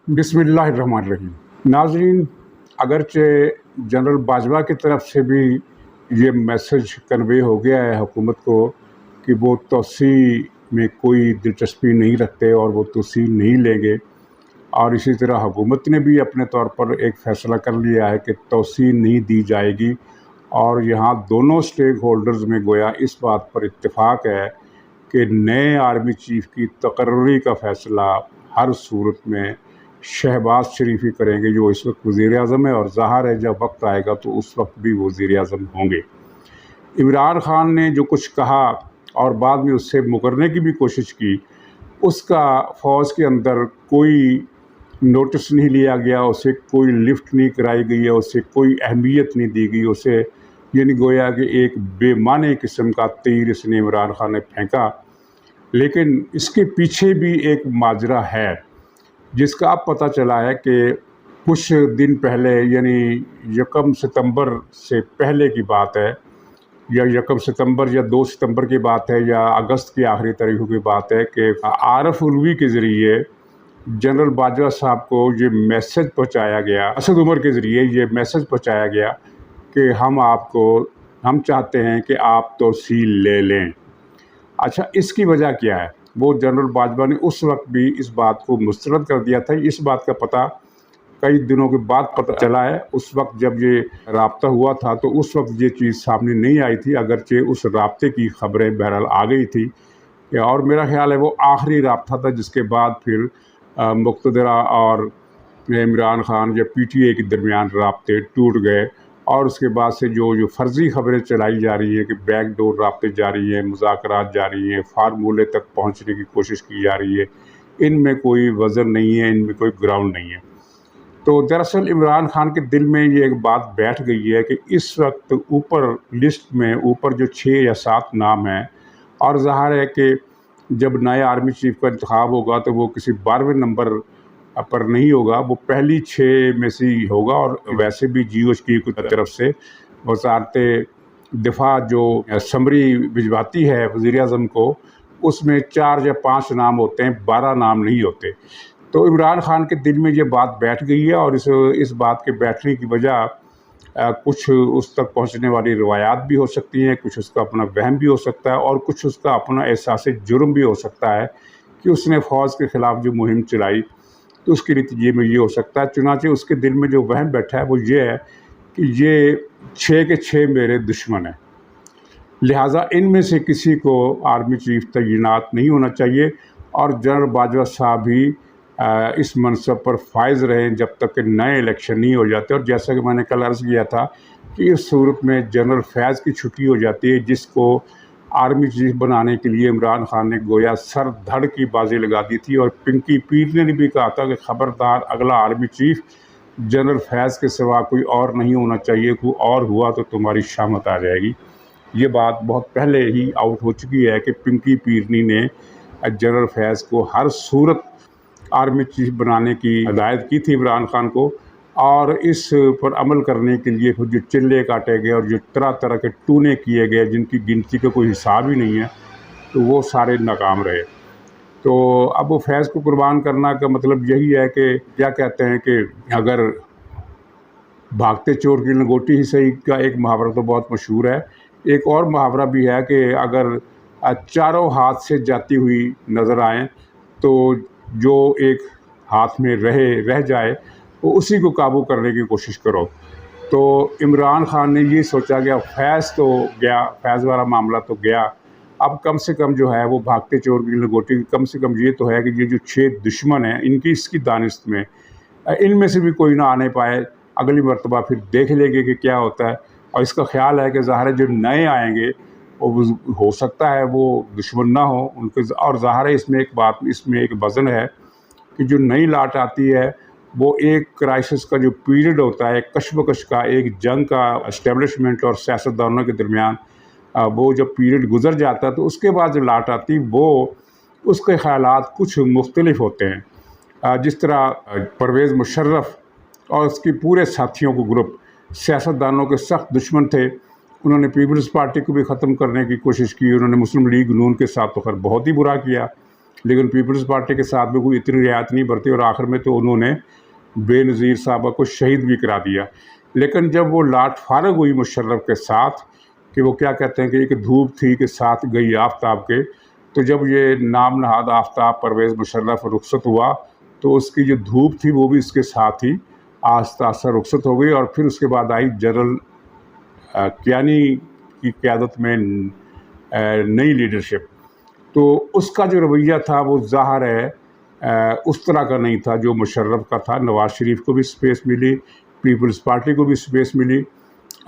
بسم اللہ الرحمن الرحیم۔ ناظرین، اگرچہ جنرل باجوہ کی طرف سے بھی یہ میسج کنوے ہو گیا ہے حکومت کو کہ وہ توسیع میں کوئی دلچسپی نہیں رکھتے اور وہ توسیع نہیں لیں گے، اور اسی طرح حکومت نے بھی اپنے طور پر ایک فیصلہ کر لیا ہے کہ توسیع نہیں دی جائے گی، اور یہاں دونوں سٹیک ہولڈرز میں گویا اس بات پر اتفاق ہے کہ نئے آرمی چیف کی تقرری کا فیصلہ ہر صورت میں شہباز شریف ہی کریں گے، جو اس وقت وزیر اعظم ہے، اور ظاہر ہے جب وقت آئے گا تو اس وقت بھی وزیر اعظم ہوں گے۔ عمران خان نے جو کچھ کہا اور بعد میں اس سے مکرنے کی بھی کوشش کی، اس کا فوج کے اندر کوئی نوٹس نہیں لیا گیا، اسے کوئی لفٹ نہیں کرائی گئی ہے، اسے کوئی اہمیت نہیں دی گئی، اسے یعنی گویا کہ ایک بے معنی قسم کا تیر اس نے عمران خان نے پھینکا۔ لیکن اس کے پیچھے بھی ایک ماجرا ہے جس کا اب پتہ چلا ہے کہ کچھ دن پہلے، یعنی 1 ستمبر سے پہلے کی بات ہے، یا 1 ستمبر یا 2 ستمبر کی بات ہے، یا اگست کی آخری تاریخوں کی بات ہے کہ عارف الوی کے ذریعے جنرل باجوہ صاحب کو یہ میسج پہنچایا گیا، اسد عمر کے ذریعے یہ میسج پہنچایا گیا کہ ہم چاہتے ہیں کہ آپ توسیع لے لیں۔ اچھا، اس کی وجہ کیا ہے؟ وہ جنرل باجوہ نے اس وقت بھی اس بات کو مسترد کر دیا تھا۔ اس بات کا پتہ کئی دنوں کے بعد پتہ چلا ہے۔ اس وقت جب یہ رابطہ ہوا تھا تو اس وقت یہ چیز سامنے نہیں آئی تھی، اگرچہ اس رابطے کی خبریں بہرحال آ گئی تھی، اور میرا خیال ہے وہ آخری رابطہ تھا جس کے بعد پھر مقتدرہ اور عمران خان یا پی ٹی اے کے درمیان رابطے ٹوٹ گئے، اور اس کے بعد سے جو فرضی خبریں چلائی جا رہی ہیں کہ بیک ڈور رابطے جاری ہیں، مذاکرات جاری ہیں، فارمولے تک پہنچنے کی کوشش کی جا رہی ہے، ان میں کوئی وزن نہیں ہے، ان میں کوئی گراؤنڈ نہیں ہے۔ تو دراصل عمران خان کے دل میں یہ ایک بات بیٹھ گئی ہے کہ اس وقت اوپر لسٹ میں اوپر جو 6 یا 7 نام ہیں، اور ظاہر ہے کہ جب نئے آرمی چیف کا انتخاب ہوگا تو وہ کسی 12ویں نمبر پر نہیں ہوگا، وہ پہلی 6 میں سے ہی ہوگا، اور ویسے بھی جی او ایچ کی طرف سے وزارت دفاع جو سمری بھجواتی ہے وزیر اعظم کو، اس میں 4 یا 5 نام ہوتے ہیں، 12 نام نہیں ہوتے۔ تو عمران خان کے دل میں یہ بات بیٹھ گئی ہے، اور اس بات کے بیٹھنے کی وجہ کچھ اس تک پہنچنے والی روایات بھی ہو سکتی ہیں، کچھ اس کا اپنا وہم بھی ہو سکتا ہے، اور کچھ اس کا اپنا احساس جرم بھی ہو سکتا ہے کہ اس نے فوج کے خلاف جو مہم چلائی تو اس کے نتیجے میں یہ ہو سکتا ہے۔ چنانچہ اس کے دل میں جو وہم بیٹھا ہے وہ یہ ہے کہ یہ 6 کے 6 میرے دشمن ہیں، لہٰذا ان میں سے کسی کو آرمی چیف تعینات نہیں ہونا چاہیے، اور جنرل باجوہ صاحب ہی اس منصب پر فائز رہیں جب تک کہ نئے الیکشن نہیں ہو جاتے۔ اور جیسا کہ میں نے کل عرض کیا تھا کہ اس صورت میں جنرل فیض کی چھٹی ہو جاتی ہے، جس کو آرمی چیف بنانے کے لیے عمران خان نے گویا سر دھڑ کی بازی لگا دی تھی، اور پنکی پیر نے بھی کہا تھا کہ خبردار اگلا آرمی چیف جنرل فیض کے سوا کوئی اور نہیں ہونا چاہیے، کوئی اور ہوا تو تمہاری شامت آ جائے گی۔ یہ بات بہت پہلے ہی آؤٹ ہو چکی ہے کہ پنکی پیرنی نے جنرل فیض کو ہر صورت آرمی چیف بنانے کی ہدایت کی تھی عمران خان کو، اور اس پر عمل کرنے کے لیے جو چلے کاٹے گئے اور جو طرح طرح کے ٹونے کیے گئے جن کی گنتی کا کوئی حساب ہی نہیں ہے، تو وہ سارے ناکام رہے۔ تو اب وہ فیض کو قربان کرنا کا مطلب یہی ہے کہ کیا کہتے ہیں کہ اگر بھاگتے چور کی لنگوٹی ہی صحیح کا ایک محاورہ تو بہت مشہور ہے، ایک اور محاورہ بھی ہے کہ اگر چاروں ہاتھ سے جاتی ہوئی نظر آئیں تو جو ایک ہاتھ میں رہ جائے وہ اسی کو قابو کرنے کی کوشش کرو۔ تو عمران خان نے یہ سوچا کہ اب فیض تو گیا، فیض والا معاملہ تو گیا، اب کم سے کم جو ہے وہ بھاگتے چور کی لنگوٹی، کم سے کم یہ تو ہے کہ یہ جو 6 دشمن ہیں ان کی اس کی دانست میں ان میں سے بھی کوئی نہ آنے پائے، اگلی مرتبہ پھر دیکھ لیں گے کہ کیا ہوتا ہے۔ اور اس کا خیال ہے کہ ظاہر ہے جو نئے آئیں گے وہ ہو سکتا ہے وہ دشمن نہ ہوں ان کے، اور ظاہر ہے اس میں ایک وزن ہے کہ جو نئی لاٹ آتی ہے وہ ایک کرائسس کا جو پیریڈ ہوتا ہے، ایک کشمکش کا، ایک جنگ کا اسٹیبلشمنٹ اور سیاستدانوں کے درمیان، وہ جب پیریڈ گزر جاتا ہے تو اس کے بعد جو لاٹ آتی وہ اس کے خیالات کچھ مختلف ہوتے ہیں۔ جس طرح پرویز مشرف اور اس کی پورے ساتھیوں کو گروپ سیاستدانوں کے سخت دشمن تھے، انہوں نے پیپلز پارٹی کو بھی ختم کرنے کی کوشش کی، انہوں نے مسلم لیگ نون کے ساتھ تو خیر بہت ہی برا کیا، لیکن پیپلز پارٹی کے ساتھ بھی کوئی اتنی رعایت نہیں برتی اور آخر میں تو انہوں نے بے نظیر صاحبہ کو شہید بھی کرا دیا۔ لیکن جب وہ لاٹ فارغ ہوئی مشرف کے ساتھ کہ وہ کیا کہتے ہیں کہ ایک دھوپ تھی کہ ساتھ گئی آفتاب کے، تو جب یہ نام نہاد آفتاب پرویز مشرف رخصت ہوا تو اس کی جو دھوپ تھی وہ بھی اس کے ساتھ ہی آہستہ آہستہ رخصت ہو گئی، اور پھر اس کے بعد آئی جنرل کیانی کی قیادت میں نئی لیڈرشپ۔ تو اس کا جو رویہ تھا وہ ظاہر ہے اس طرح کا نہیں تھا جو مشرف کا تھا۔ نواز شریف کو بھی سپیس ملی، پیپلز پارٹی کو بھی سپیس ملی،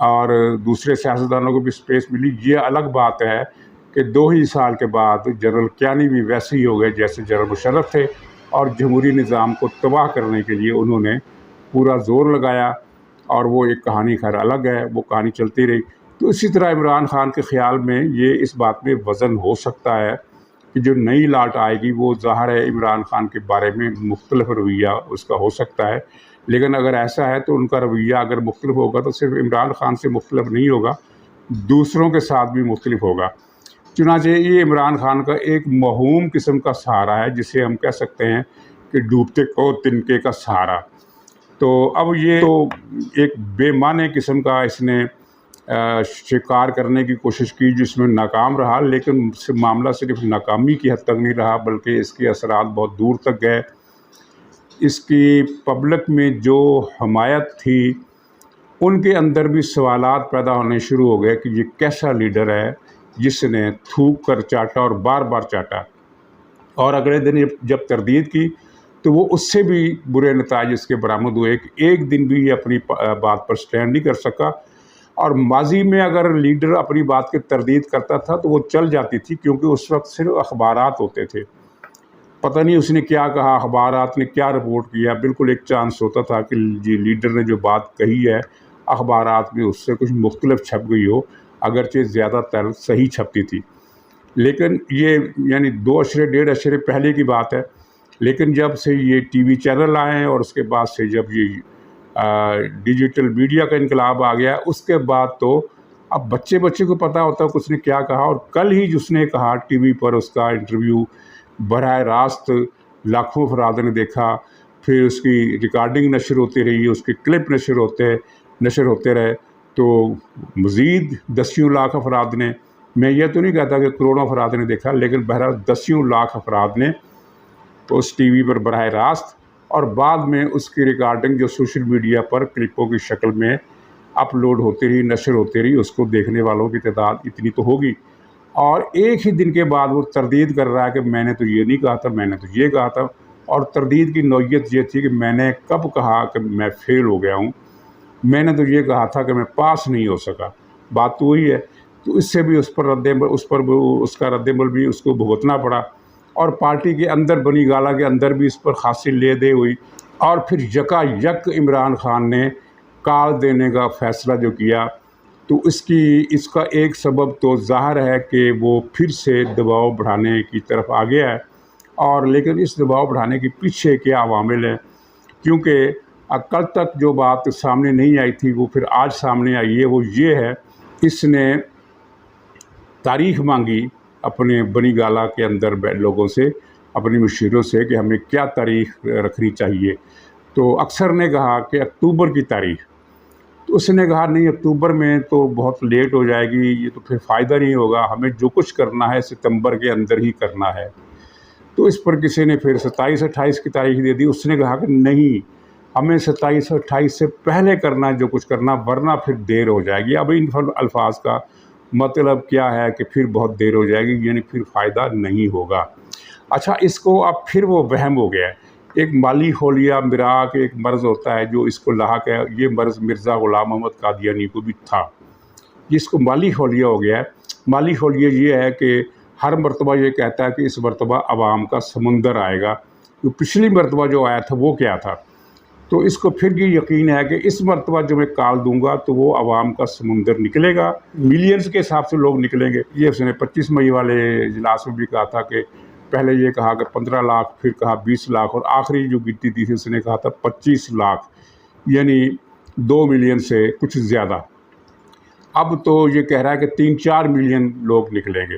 اور دوسرے سیاستدانوں کو بھی سپیس ملی۔ یہ الگ بات ہے کہ 2 ہی سال کے بعد جنرل کیانی بھی ویسے ہی ہو گئے جیسے جنرل مشرف تھے، اور جمہوری نظام کو تباہ کرنے کے لیے انہوں نے پورا زور لگایا، اور وہ ایک کہانی خیر الگ ہے، وہ کہانی چلتی رہی۔ تو اسی طرح عمران خان کے خیال میں یہ اس بات میں وزن ہو سکتا ہے کہ جو نئی لاٹ آئے گی وہ ظاہر ہے عمران خان کے بارے میں مختلف رویہ اس کا ہو سکتا ہے، لیکن اگر ایسا ہے تو ان کا رویہ اگر مختلف ہوگا تو صرف عمران خان سے مختلف نہیں ہوگا، دوسروں کے ساتھ بھی مختلف ہوگا۔ چنانچہ یہ عمران خان کا ایک موہوم قسم کا سہارا ہے، جسے ہم کہہ سکتے ہیں کہ ڈوبتے کو تنکے کا سہارا۔ تو اب یہ تو ایک بے معنی قسم کا اس نے شکار کرنے کی کوشش کی جس میں ناکام رہا، لیکن معاملہ صرف ناکامی کی حد تک نہیں رہا بلکہ اس کے اثرات بہت دور تک گئے۔ اس کی پبلک میں جو حمایت تھی ان کے اندر بھی سوالات پیدا ہونے شروع ہو گئے کہ یہ کیسا لیڈر ہے جس نے تھوک کر چاٹا اور بار بار چاٹا، اور اگلے دن جب تردید کی تو وہ اس سے بھی برے نتائج اس کے برآمد ہوئے کہ ایک دن بھی یہ اپنی بات پر سٹینڈ نہیں کر سکا۔ اور ماضی میں اگر لیڈر اپنی بات کی تردید کرتا تھا تو وہ چل جاتی تھی، کیونکہ اس وقت صرف اخبارات ہوتے تھے، پتہ نہیں اس نے کیا کہا، اخبارات نے کیا رپورٹ کیا، بالکل ایک چانس ہوتا تھا کہ جی لیڈر نے جو بات کہی ہے اخبارات میں اس سے کچھ مختلف چھپ گئی ہو، اگرچہ زیادہ تر صحیح چھپتی تھی۔ لیکن یہ یعنی 2 اشرے 1.5 اشرے پہلے کی بات ہے، لیکن جب سے یہ ٹی وی چینل آئے ہیں اور اس کے بعد سے جب یہ ڈیجیٹل میڈیا کا انقلاب آ گیا، اس کے بعد تو اب بچے کو پتہ ہوتا ہے کہ اس نے کیا کہا، اور کل ہی جس نے کہا ٹی وی پر اس کا انٹرویو براہ راست لاکھوں افراد نے دیکھا، پھر اس کی ریکارڈنگ نشر ہوتی رہی، اس کے کلپ نشر ہوتے رہے، تو مزید 10 لاکھ افراد نے، میں یہ تو نہیں کہتا کہ کروڑوں افراد نے دیکھا، لیکن بہرحال 10 لاکھ افراد نے اس ٹی وی پر براہ راست، اور بعد میں اس کی ریکارڈنگ جو سوشل میڈیا پر کلپوں کی شکل میں اپلوڈ ہوتی رہی، نشر ہوتی رہی، اس کو دیکھنے والوں کی تعداد اتنی تو ہوگی۔ اور ایک ہی دن کے بعد وہ تردید کر رہا ہے کہ میں نے تو یہ نہیں کہا تھا، میں نے تو یہ کہا تھا، اور تردید کی نوعیت یہ تھی کہ میں نے کب کہا کہ میں فیل ہو گیا ہوں، میں نے تو یہ کہا تھا کہ میں پاس نہیں ہو سکا، بات تو وہی ہے۔ تو اس سے بھی اس کا رد عمل بھی اس کو بھگتنا پڑا، اور پارٹی کے اندر بنی گالہ کے اندر بھی اس پر خاصی لے دے ہوئی، اور پھر یکا یک عمران خان نے کال دینے کا فیصلہ جو کیا، تو اس کا ایک سبب تو ظاہر ہے کہ وہ پھر سے دباؤ بڑھانے کی طرف آ گیا ہے، اور لیکن اس دباؤ بڑھانے کے پیچھے کیا عوامل ہیں، کیونکہ کل تک جو بات سامنے نہیں آئی تھی وہ پھر آج سامنے آئی ہے، وہ یہ ہے اس نے تاریخ مانگی اپنے بنی گالہ کے اندر لوگوں سے، اپنی مشیروں سے کہ ہمیں کیا تاریخ رکھنی چاہیے، تو اکثر نے کہا کہ اکتوبر کی تاریخ، تو اس نے کہا نہیں اکتوبر میں تو بہت لیٹ ہو جائے گی، یہ تو پھر فائدہ نہیں ہوگا، ہمیں جو کچھ کرنا ہے ستمبر کے اندر ہی کرنا ہے۔ تو اس پر کسی نے پھر 27-28 کی تاریخ دے دی، اس نے کہا کہ نہیں ہمیں 27-28 سے پہلے کرنا جو کچھ کرنا، ورنہ پھر دیر ہو جائے گی۔ اب ان الفاظ کا مطلب کیا ہے کہ پھر بہت دیر ہو جائے گی، یعنی پھر فائدہ نہیں ہوگا۔ اچھا، اس کو اب پھر وہ وہم ہو گیا ہے، ایک مالی خلیہ مراق ایک مرض ہوتا ہے جو اس کو لاحق ہے، یہ مرض مرزا غلام محمد قادیانی کو بھی تھا، جس کو مالی خلیہ ہو گیا ہے۔ مالی خلیہ یہ ہے کہ ہر مرتبہ یہ کہتا ہے کہ اس مرتبہ عوام کا سمندر آئے گا، جو پچھلی مرتبہ جو آیا تھا وہ کیا تھا، تو اس کو پھر یہ یقین ہے کہ اس مرتبہ جو میں کال دوں گا تو وہ عوام کا سمندر نکلے گا، ملینز کے حساب سے لوگ نکلیں گے۔ یہ اس نے 25 مئی والے اجلاس میں بھی کہا تھا کہ پہلے یہ کہا کہ 15 لاکھ، پھر کہا 20 لاکھ، اور آخری جو گنتی تھی اس نے کہا تھا 25 لاکھ، یعنی 2 ملین سے کچھ زیادہ۔ اب تو یہ کہہ رہا ہے کہ 3-4 ملین لوگ نکلیں گے۔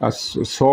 100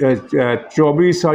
24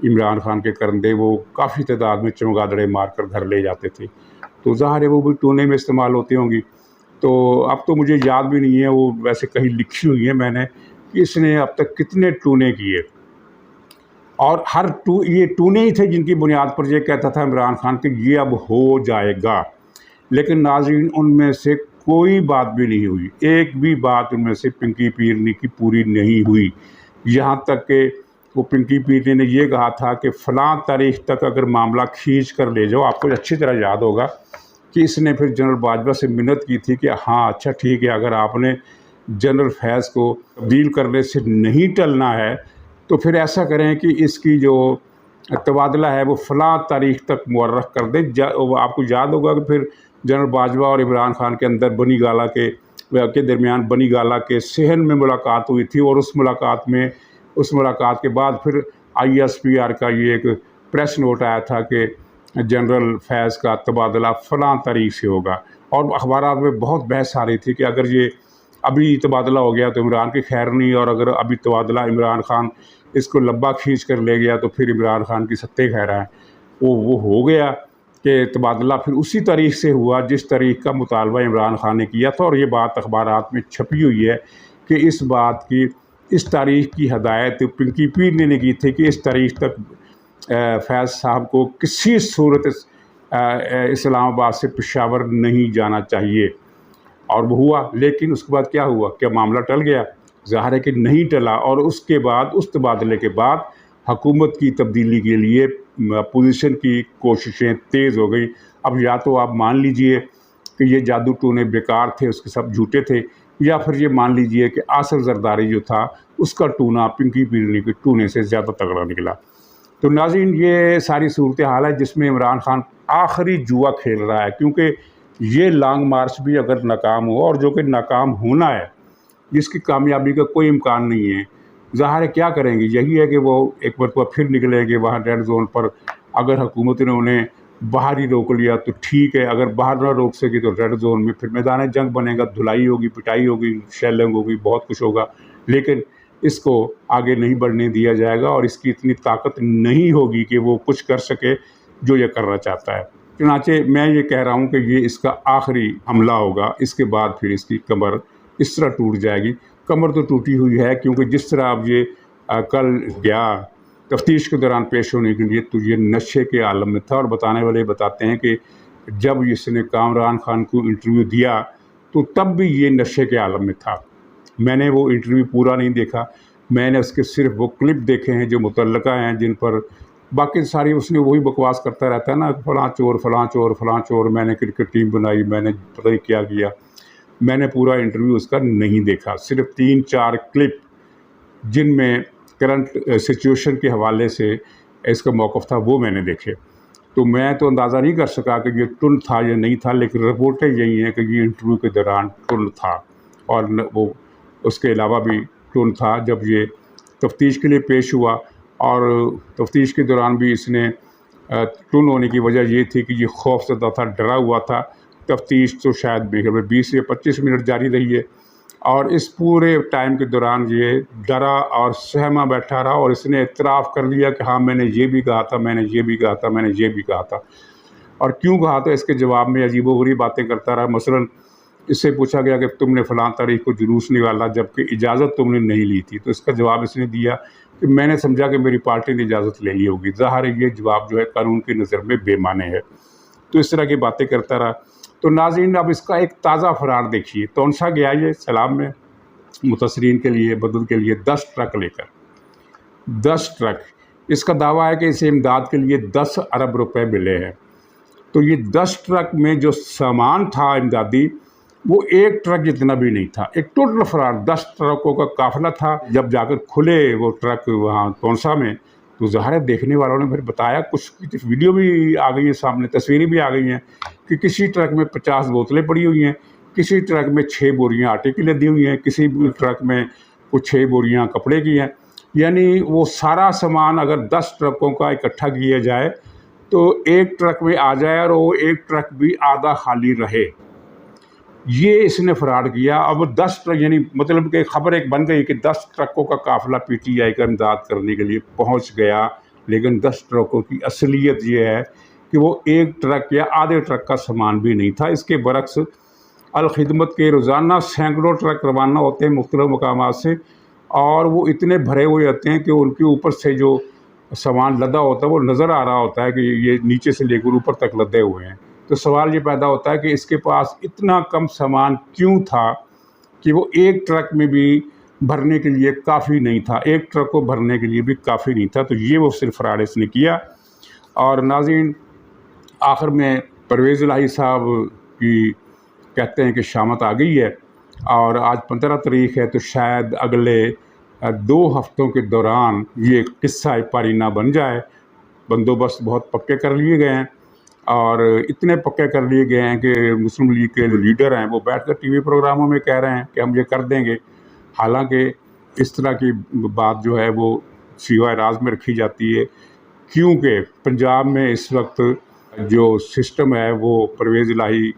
عمران خان کے کرندے وہ کافی تعداد میں چمگادڑے مار کر گھر لے جاتے تھے، تو ظاہر ہے وہ بھی ٹونے میں استعمال ہوتی ہوں گی۔ تو اب تو مجھے یاد بھی نہیں ہے، وہ ویسے کہیں لکھی ہوئی ہے میں نے کہ اس نے اب تک کتنے ٹونے کیے، اور ہر یہ ٹونے ہی تھے جن کی بنیاد پر یہ کہتا تھا عمران خان کہ یہ اب ہو جائے گا، لیکن ناظرین ان میں سے کوئی بات بھی نہیں ہوئی، ایک بھی بات ان میں سے پنکی پیرنی کی پوری نہیں ہوئی، یہاں تک کہ وہ پنکی پیرنی نے یہ کہا تھا کہ فلاں تاریخ تک اگر معاملہ کھینچ کر لے جاؤ، آپ کو اچھی طرح یاد ہوگا کہ اس نے پھر جنرل باجوہ سے منت کی تھی کہ ہاں اچھا ٹھیک ہے، اگر آپ نے جنرل فیض کو تبدیل کرنے سے نہیں ٹلنا ہے تو پھر ایسا کریں کہ اس کی جو تبادلہ ہے وہ فلاں تاریخ تک مورخ کر دیں۔ آپ کو یاد ہوگا کہ پھر جنرل باجوہ اور عمران خان کے اندر بنی گالہ کے درمیان بنی گالہ کے صحن میں ملاقات ہوئی تھی، اور اس ملاقات کے بعد پھر ISPR کا یہ ایک پریس نوٹ آیا تھا کہ جنرل فیض کا تبادلہ فلاں تاریخ سے ہوگا، اور اخبارات میں بہت بحث آ رہی تھی کہ اگر یہ ابھی تبادلہ ہو گیا تو عمران کی خیر نہیں، اور اگر ابھی تبادلہ عمران خان اس کو لمبا کھینچ کر لے گیا تو پھر عمران خان کی ستے خیر ہیں۔ وہ ہو گیا کہ تبادلہ پھر اسی تاریخ سے ہوا جس تاریخ کا مطالبہ عمران خان نے کیا تھا، اور یہ بات اخبارات میں چھپی ہوئی ہے کہ اس تاریخ کی ہدایت پنکی پیرنی نے کی تھی کہ اس تاریخ تک فیض صاحب کو کسی صورت اسلام آباد سے پشاور نہیں جانا چاہیے، اور وہ ہوا۔ لیکن اس کے بعد کیا ہوا؟ کیا معاملہ ٹل گیا؟ ظاہر ہے کہ نہیں ٹلا، اور اس کے بعد اس تبادلے کے بعد حکومت کی تبدیلی کے لیے اپوزیشن کی کوششیں تیز ہو گئی۔ اب یا تو آپ مان لیجئے کہ یہ جادو ٹونے بیکار تھے، اس کے سب جھوٹے تھے، یا پھر یہ مان لیجئے کہ آصف زرداری جو تھا اس کا ٹونا پنکی پیرنی کے ٹونے سے زیادہ تگڑا نکلا۔ تو ناظرین یہ ساری صورتحال ہے جس میں عمران خان آخری جوا کھیل رہا ہے، کیونکہ یہ لانگ مارچ بھی اگر ناکام ہو، اور جو کہ ناکام ہونا ہے، جس کی کامیابی کا کوئی امکان نہیں ہے، ظاہر ہے کیا کریں گے؟ یہی ہے کہ وہ ایک مرتبہ پھر نکلیں گے وہاں ریڈ زون پر۔ اگر حکومت نے انہیں باہر ہی روک لیا تو ٹھیک ہے، اگر باہر نہ روک سکی تو ریڈ زون میں پھر میدان جنگ بنے گا، دھلائی ہوگی، پٹائی ہوگی، شیلنگ ہوگی، بہت کچھ ہوگا، لیکن اس کو آگے نہیں بڑھنے دیا جائے گا، اور اس کی اتنی طاقت نہیں ہوگی کہ وہ کچھ کر سکے جو یہ کرنا چاہتا ہے۔ چنانچہ میں یہ کہہ رہا ہوں کہ یہ اس کا آخری حملہ ہوگا، اس کے بعد پھر اس کی کمر اس طرح ٹوٹ جائے گی۔ کمر تو ٹوٹی ہوئی ہے، کیونکہ جس طرح اب یہ کل گیا تفتیش کے دوران پیش ہونے کے لیے تو یہ نشے کے عالم میں تھا، اور بتانے والے بتاتے ہیں کہ جب اس نے کامران خان کو انٹرویو دیا تو تب بھی یہ نشے کے عالم میں تھا۔ میں نے وہ انٹرویو پورا نہیں دیکھا، میں نے اس کے صرف وہ کلپ دیکھے ہیں جو متعلقہ ہیں، جن پر باقی ساری اس نے وہی بکواس کرتا رہتا ہے نا، فلاں چور فلاں چور فلاں چور، میں نے کرکٹ ٹیم بنائی، میں نے پتہ نہیں کیا کیا۔ میں نے پورا انٹرویو اس کا نہیں دیکھا، صرف 3-4 کلپ جن میں کرنٹ سچویشن کے حوالے سے اس کا موقف تھا وہ میں نے دیکھے۔ تو میں تو اندازہ نہیں کر سکا کہ یہ ٹن تھا یا نہیں تھا، لیکن رپورٹیں یہی ہیں کہ یہ انٹرویو کے دوران ٹن تھا، اور وہ اس کے علاوہ بھی ٹن تھا جب یہ تفتیش کے لیے پیش ہوا، اور تفتیش کے دوران بھی اس نے ٹن ہونے کی وجہ یہ تھی کہ یہ خوف زدہ تھا، ڈرا ہوا تھا۔ تفتیش تو شاید 20 سے 25 منٹ جاری رہی ہے، اور اس پورے ٹائم کے دوران یہ ڈرا اور سہما بیٹھا رہا، اور اس نے اعتراف کر لیا کہ ہاں میں نے یہ بھی کہا تھا، میں نے یہ بھی کہا تھا، میں نے یہ بھی کہا تھا۔ اور کیوں کہا تھا اس کے جواب میں عجیب و غریب باتیں کرتا رہا۔ مثلاً اس سے پوچھا گیا کہ تم نے فلاں تاریخ کو جلوس نکالا جبکہ اجازت تم نے نہیں لی تھی، تو اس کا جواب اس نے دیا کہ میں نے سمجھا کہ میری پارٹی نے اجازت لے لی ہوگی۔ ظاہر ہے یہ جواب جو ہے قانون کی نظر میں بے معنی ہے، تو اس طرح کی باتیں کرتا رہا۔ تو ناظرین اب اس کا ایک تازہ فرار دیکھیے، کون سا گیا یہ سلام میں متاثرین کے لیے مدد کے لیے 10 ٹرک لے کر، 10 ٹرک۔ اس کا دعویٰ ہے کہ اسے امداد کے لیے 10 ارب روپے ملے ہیں۔ تو یہ 10 ٹرک میں جو سامان تھا امدادی وہ ایک ٹرک جتنا بھی نہیں تھا، ایک ٹوٹل فرار 10 ٹرکوں کا قافلہ تھا۔ جب جا کر کھلے وہ ٹرک وہاں تونسا میں تو ظاہر ہے دیکھنے والوں نے پھر بتایا، کچھ ویڈیو بھی آ گئی ہیں سامنے، تصویریں بھی آ گئی ہیں کہ کسی ٹرک میں 50 بوتلیں پڑی ہوئی ہیں، کسی ٹرک میں 6 بوریاں آٹے کی لدی ہوئی ہیں، کسی ٹرک میں کچھ 6 بوریاں کپڑے کی ہیں۔ یعنی وہ سارا سامان اگر 10 ٹرکوں کا اکٹھا کیا جائے تو ایک ٹرک میں آ جائے، اور وہ ایک ٹرک بھی آدھا خالی رہے۔ یہ اس نے فراڈ کیا۔ اب 10 ٹرک، یعنی مطلب کہ خبر ایک بن گئی کہ 10 ٹرکوں کا قافلہ PTI کا امداد کرنے کے لیے پہنچ گیا لیکن 10 ٹرکوں کی اصلیت یہ ہے کہ وہ ایک ٹرک یا آدھے ٹرک کا سامان بھی نہیں تھا۔ اس کے برعکس الخدمت کے روزانہ سینکڑوں ٹرک روانہ ہوتے ہیں مختلف مقامات سے، اور وہ اتنے بھرے ہوئے ہوتے ہیں کہ ان کے اوپر سے جو سامان لدا ہوتا ہے وہ نظر آ رہا ہوتا ہے کہ یہ نیچے سے لے کر اوپر تک لدے ہوئے ہیں۔ تو سوال یہ پیدا ہوتا ہے کہ اس کے پاس اتنا کم سامان کیوں تھا کہ وہ ایک ٹرک میں بھی بھرنے کے لیے کافی نہیں تھا، ایک ٹرک کو بھرنے کے لیے بھی کافی نہیں تھا۔ تو یہ وہ صرف فراڈ اس نے کیا۔ اور ناظرین، آخر میں پرویز الہی صاحب کی کہتے ہیں کہ شامت آ گئی ہے، اور آج 15 تاریخ ہے، تو شاید اگلے 2 ہفتوں کے دوران یہ قصہ پاری نہ بن جائے۔ بندوبست بہت پکے کر لیے گئے ہیں، اور اتنے پکے کر لیے گئے ہیں کہ مسلم لیگ کے جو لیڈر ہیں وہ بیٹھ کر ٹی وی پروگراموں میں کہہ رہے ہیں کہ ہم یہ کر دیں گے، حالانکہ اس طرح کی بات جو ہے وہ سوائے راز میں رکھی جاتی ہے، کیونکہ پنجاب میں اس وقت جو سسٹم ہے وہ پرویز الہی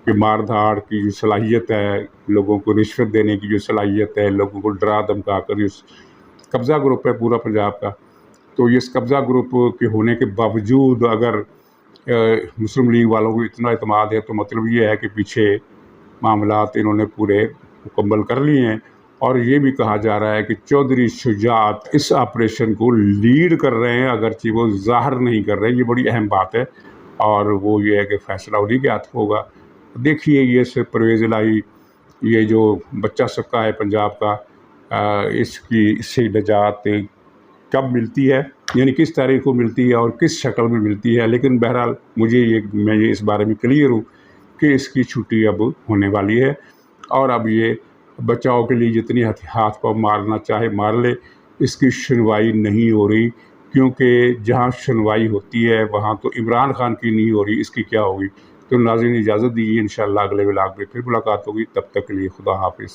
کہ مار دھاڑ کی جو صلاحیت ہے، لوگوں کو رشوت دینے کی جو صلاحیت ہے، لوگوں کو ڈرا دھمکا کر جو قبضہ گروپ ہے پورا پنجاب کا، تو اس قبضہ گروپ کے ہونے کے باوجود اگر مسلم لیگ والوں کو اتنا اعتماد ہے، تو مطلب یہ ہے کہ پیچھے معاملات انہوں نے پورے مکمل کر لیے ہیں۔ اور یہ بھی کہا جا رہا ہے کہ چودھری شجاعت اس آپریشن کو لیڈ کر رہے ہیں، اگرچہ وہ ظاہر نہیں کر رہے۔ یہ بڑی اہم بات ہے، اور وہ یہ ہے کہ فیصلہ انہیں کے ہاتھ ہوگا۔ دیکھیے یہ سے پرویز الہی، یہ جو بچہ سکہ ہے پنجاب کا، اس سے نجات کب ملتی ہے، یعنی کس تاریخ کو ملتی ہے اور کس شکل میں ملتی ہے، لیکن بہرحال میں اس بارے میں کلیئر ہوں کہ اس کی چھٹی اب ہونے والی ہے، اور اب یہ بچاؤ کے لیے جتنی ہاتھ پاؤں مارنا چاہے مار لے، اس کی سنوائی نہیں ہو رہی، کیونکہ جہاں سنوائی ہوتی ہے وہاں تو عمران خان کی نہیں ہو رہی، اس کی کیا ہوگی۔ تو ناظرین اجازت دیجیے، انشاءاللہ اگلے ولاگ میں پھر ملاقات ہوگی، تب تک کے لیے خدا حافظ۔